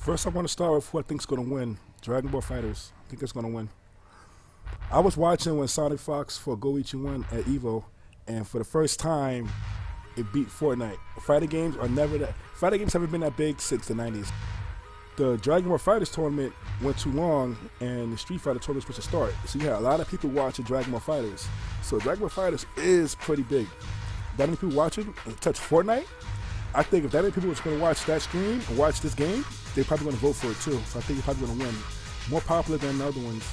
First, I want to start with who I think's going to win. Dragon Ball FighterZ. I think it's going to win. I was watching when Sonic Fox for GOTY won at EVO, and for the first time, it beat Fortnite. Fighting games haven't been that big since the 90s. The Dragon Ball FighterZ tournament went too long, and the Street Fighter tournament was supposed to start. So you had a lot of people watching Dragon Ball FighterZ. So Dragon Ball FighterZ is pretty big. That many people watching touch Fortnite? I think if that many people was going to watch that stream and watch this game, they're probably going to vote for it too. So I think you're probably going to win. More popular than the other ones.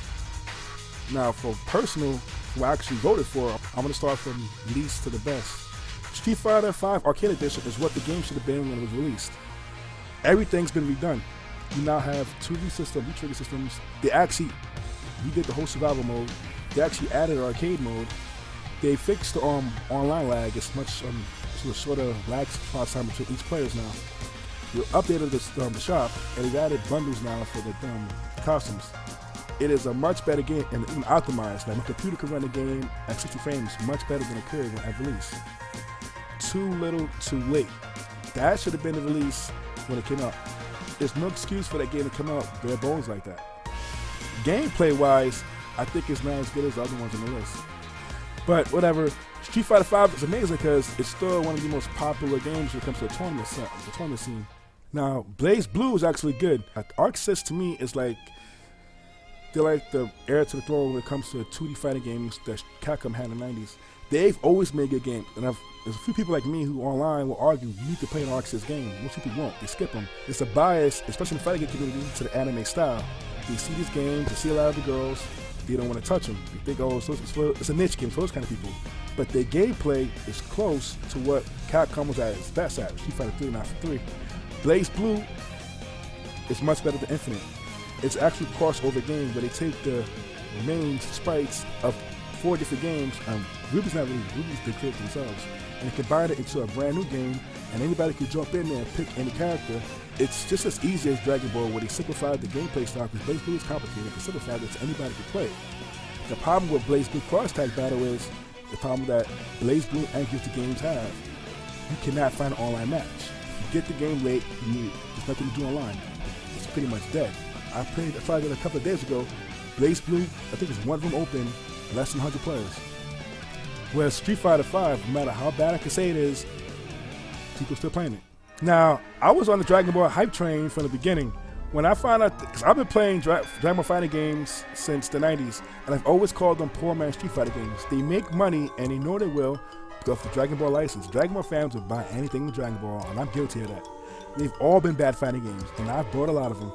Now, for personal, who I actually voted for, I'm going to start from least to the best. Street Fighter V Arcade Edition is what the game should have been when it was released. Everything's been redone. You now have 2D systems, V-trigger systems. They actually redid the whole survival mode. They actually added an arcade mode. They fixed the online lag. It's much shorter lag response time between each players now. They updated the shop, and they've added bundles now for the costumes. It is a much better game and even optimized. Like my computer can run the game at 60 frames much better than it could when at release. Too little, too late. That should have been the release when it came out. There's no excuse for that game to come out bare bones like that. Gameplay-wise, I think it's not as good as the other ones on the list. But whatever, Street Fighter V is amazing because it's still one of the most popular games when it comes to the tournament scene. Now, Blaze Blue is actually good. Arc Sys to me is like, they're like the heir to the throne when it comes to 2D fighting games that Capcom had in the 90s. They've always made good games, and there's a few people like me who online will argue you need to play an Arc Sys game. Most people won't, they skip them. It's a bias, especially in the fighting game community, to the anime style. They see these games, they see a lot of the girls, they don't want to touch them. They think, oh, it's a niche game for those kind of people. But their gameplay is close to what Capcom was at its best at, Street Fighter 3, not 3. Blaze Blue is much better than Infinite. It's actually a crossover game where they take the main sprites of 4 different games. Ruby's they create themselves, and they combine it into a brand new game, and anybody can jump in there and pick any character. It's just as easy as Dragon Ball, where they simplified the gameplay style, because Blaze Blue is complicated. They simplified it so anybody can play. The problem with Blaze Blue Cross Tag Battle is the problem that Blaze Blue and Guilty games have. You cannot find an online match. If you get the game late, there's nothing to do online. It's pretty much dead. I tried it a couple of days ago. Blaze Blue, I think it's one room open, less than 100 players. Whereas Street Fighter V, no matter how bad I can say it is, people still playing it. Now, I was on the Dragon Ball hype train from the beginning. When I found out, because I've been playing Dragon Ball fighting games since the 90s, and I've always called them poor man Street Fighter games. They make money, and they know they will, because of the Dragon Ball license. Dragon Ball fans will buy anything with Dragon Ball, and I'm guilty of that. They've all been bad fighting games, and I've bought a lot of them.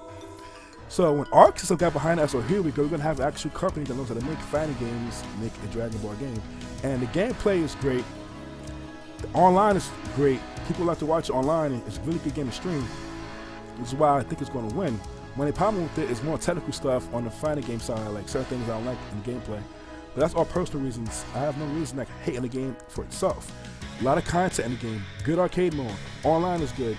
So when Arc System got behind us, so here we go, we're gonna have an actual company that knows how to make fighting games, make a Dragon Ball game. And the gameplay is great. The online is great. People like to watch it online, and it's a really good game to stream. This is why I think it's gonna win. When the problem with it is more technical stuff on the fighting game side, like certain things I don't like in the gameplay. But that's all personal reasons. I have no reason like hating the game for itself. A lot of content in the game. Good arcade mode. Online is good.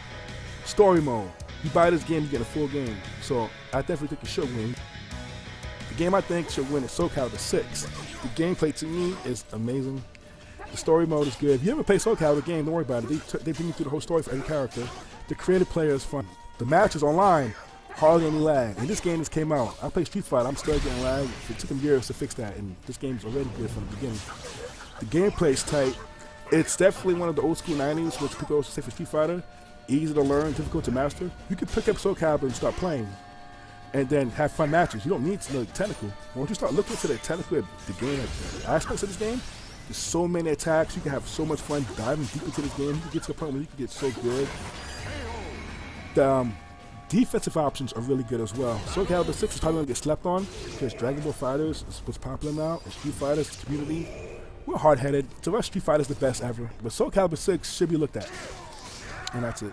Story mode. You buy this game, you get a full game. So I definitely think it should win. The game I think should win is SoulCalibur 6. The gameplay to me is amazing. The story mode is good. If you ever play SoulCalibur game, don't worry about it. They bring you through the whole story for every character. The creative player is fun. The matches online, hardly any lag. And this game just came out. I play Street Fighter, I'm still getting lag. It took them years to fix that, and this game's already good from the beginning. The gameplay is tight. It's definitely one of the old school 90s, which people also say for Street Fighter. Easy to learn, difficult to master. You can pick up SoulCalibur and start playing, and then have fun matches. You don't need to know technical. Once you start looking into the technical, the game, the aspects of this game, there's so many attacks. You can have so much fun diving deep into this game. You can get to a point where you can get so good. The defensive options are really good as well. SoulCalibur 6 is probably going to get slept on because Dragon Ball FighterZ is what's popular now, and Street Fighter's community, we're hard-headed. To us, Street Fighter's the best ever, but SoulCalibur 6 should be looked at. And that's it.